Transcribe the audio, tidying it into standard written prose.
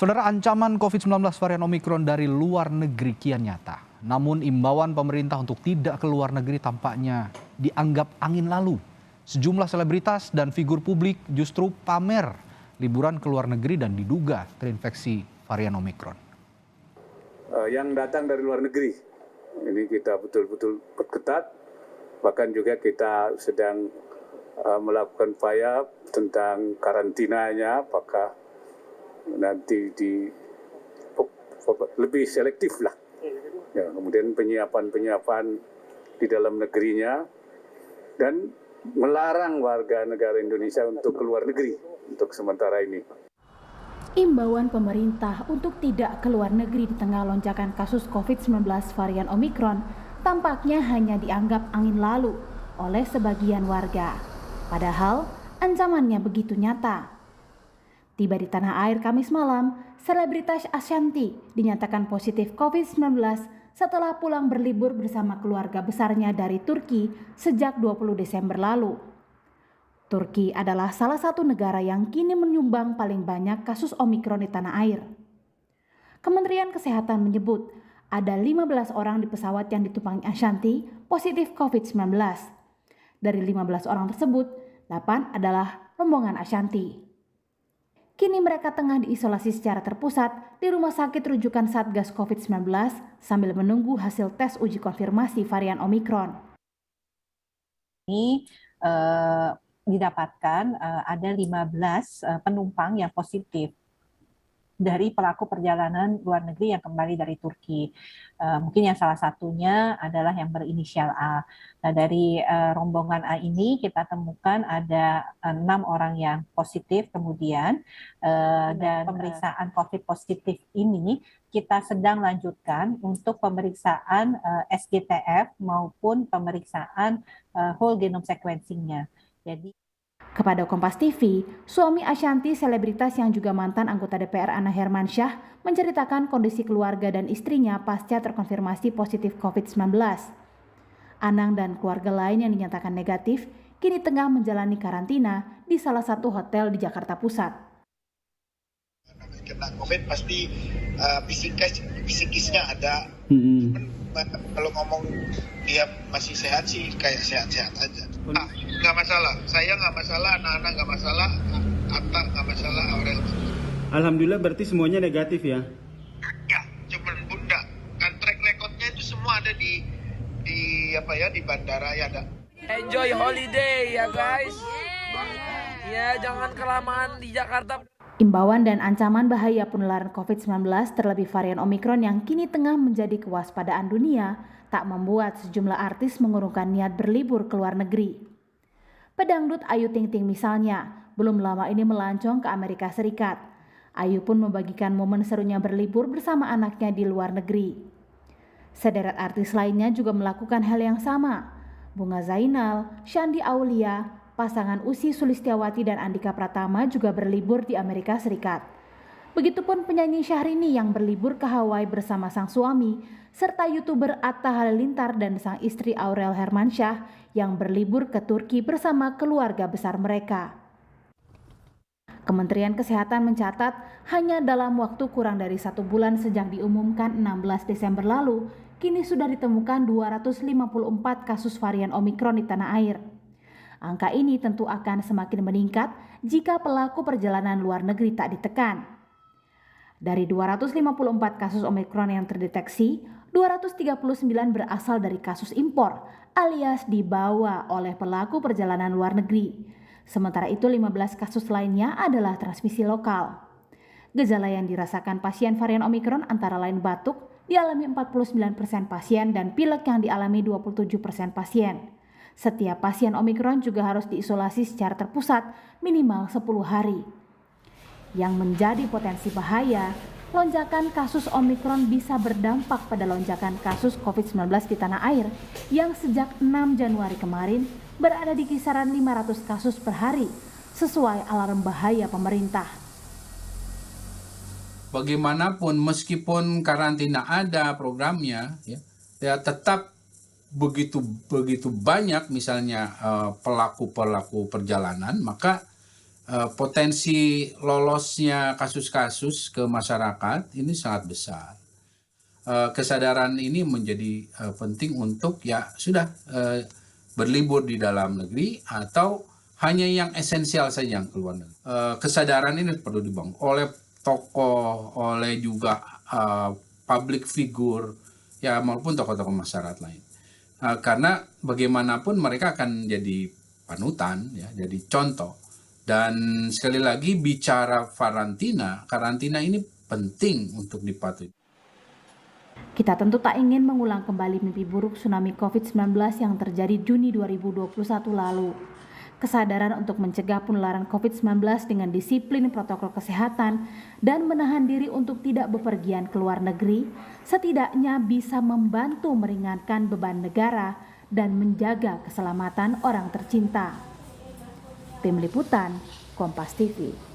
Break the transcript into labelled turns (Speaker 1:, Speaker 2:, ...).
Speaker 1: Saudara, ancaman COVID-19 varian Omikron dari luar negeri kian nyata. Namun imbauan pemerintah untuk tidak keluar negeri tampaknya dianggap angin lalu. Sejumlah selebritas dan figur publik justru pamer liburan ke luar negeri dan diduga terinfeksi varian Omikron.
Speaker 2: Yang datang dari luar negeri, ini kita betul-betul ketat. Bahkan juga kita sedang melakukan upaya tentang karantinanya, apakah nanti lebih selektif lah. Ya, kemudian penyiapan di dalam negerinya dan melarang warga negara Indonesia untuk keluar negeri untuk sementara ini.
Speaker 3: Imbauan pemerintah untuk tidak keluar negeri di tengah lonjakan kasus COVID-19 varian Omikron tampaknya hanya dianggap angin lalu oleh sebagian warga. Padahal ancamannya begitu nyata. Tiba di tanah air Kamis malam, selebritas Ashanty dinyatakan positif COVID-19 setelah pulang berlibur bersama keluarga besarnya dari Turki sejak 20 Desember lalu. Turki adalah salah satu negara yang kini menyumbang paling banyak kasus Omikron di tanah air. Kementerian Kesehatan menyebut ada 15 orang di pesawat yang ditumpangi Ashanty positif COVID-19. Dari 15 orang tersebut, 8 adalah rombongan Ashanty. Kini mereka tengah diisolasi secara terpusat di rumah sakit rujukan Satgas COVID-19 sambil menunggu hasil tes uji konfirmasi varian Omikron.
Speaker 4: Ini didapatkan ada 15 penumpang yang positif dari pelaku perjalanan luar negeri yang kembali dari Turki. Mungkin yang salah satunya adalah yang berinisial A. Nah, dari rombongan A ini kita temukan ada 6 orang yang positif kemudian, dan pemeriksaan COVID positif ini kita sedang lanjutkan untuk pemeriksaan SGTF maupun pemeriksaan whole genome sequencing-nya.
Speaker 3: Kepada Kompas TV, suami Ashanty, selebritas yang juga mantan anggota DPR Anang Hermansyah, menceritakan kondisi keluarga dan istrinya pasca terkonfirmasi positif COVID-19. Anang dan keluarga lain yang dinyatakan negatif kini tengah menjalani karantina di salah satu hotel di Jakarta Pusat.
Speaker 5: Kena COVID pasti psikisnya ada. Kalau ngomong dia masih sehat sih kayak sehat-sehat aja. Nggak masalah, saya nggak masalah, anak-anak nggak masalah, Atta nggak masalah, Aurel.
Speaker 6: Alhamdulillah berarti semuanya negatif ya?
Speaker 5: Ya, cuman bunda. Kan track recordnya itu semua ada di bandara ya ada.
Speaker 7: Enjoy holiday ya guys. Ya jangan kelamaan di Jakarta.
Speaker 3: Imbauan dan ancaman bahaya penularan COVID-19 terlebih varian Omikron yang kini tengah menjadi kewaspadaan dunia tak membuat sejumlah artis mengurungkan niat berlibur ke luar negeri. Pedangdut Ayu Ting Ting misalnya belum lama ini melancong ke Amerika Serikat. Ayu pun membagikan momen serunya berlibur bersama anaknya di luar negeri. Sederet artis lainnya juga melakukan hal yang sama. Bunga Zainal, Shandy Aulia, pasangan Ussy Sulistyawati dan Andika Pratama juga berlibur di Amerika Serikat. Begitupun penyanyi Syahrini yang berlibur ke Hawaii bersama sang suami, serta YouTuber Atta Halilintar dan sang istri Aurel Hermansyah yang berlibur ke Turki bersama keluarga besar mereka. Kementerian Kesehatan mencatat hanya dalam waktu kurang dari 1 bulan sejak diumumkan 16 Desember lalu, kini sudah ditemukan 254 kasus varian Omikron di tanah air. Angka ini tentu akan semakin meningkat jika pelaku perjalanan luar negeri tak ditekan. Dari 254 kasus Omikron yang terdeteksi, 239 berasal dari kasus impor alias dibawa oleh pelaku perjalanan luar negeri. Sementara itu 15 kasus lainnya adalah transmisi lokal. Gejala yang dirasakan pasien varian Omikron antara lain batuk dialami 49% pasien dan pilek yang dialami 27% pasien. Setiap pasien Omikron juga harus diisolasi secara terpusat minimal 10 hari. Yang menjadi potensi bahaya, lonjakan kasus Omikron bisa berdampak pada lonjakan kasus COVID-19 di tanah air yang sejak 6 Januari kemarin berada di kisaran 500 kasus per hari, sesuai alarm bahaya pemerintah.
Speaker 8: Bagaimanapun meskipun karantina ada programnya, ya tetap begitu banyak misalnya pelaku perjalanan, maka potensi lolosnya kasus-kasus ke masyarakat ini sangat besar. Kesadaran ini menjadi penting untuk ya sudah berlibur di dalam negeri atau hanya yang esensial saja yang keluar negeri. Kesadaran ini perlu dibangun oleh tokoh, oleh juga public figure ya maupun tokoh-tokoh masyarakat lain. Karena bagaimanapun mereka akan jadi panutan ya, jadi contoh. Dan sekali lagi bicara karantina ini penting untuk dipatuhi.
Speaker 3: Kita tentu tak ingin mengulang kembali mimpi buruk tsunami COVID-19 yang terjadi Juni 2021 lalu. Kesadaran untuk mencegah penularan COVID-19 dengan disiplin protokol kesehatan dan menahan diri untuk tidak bepergian ke luar negeri setidaknya bisa membantu meringankan beban negara dan menjaga keselamatan orang tercinta. Tim Liputan, Kompas TV.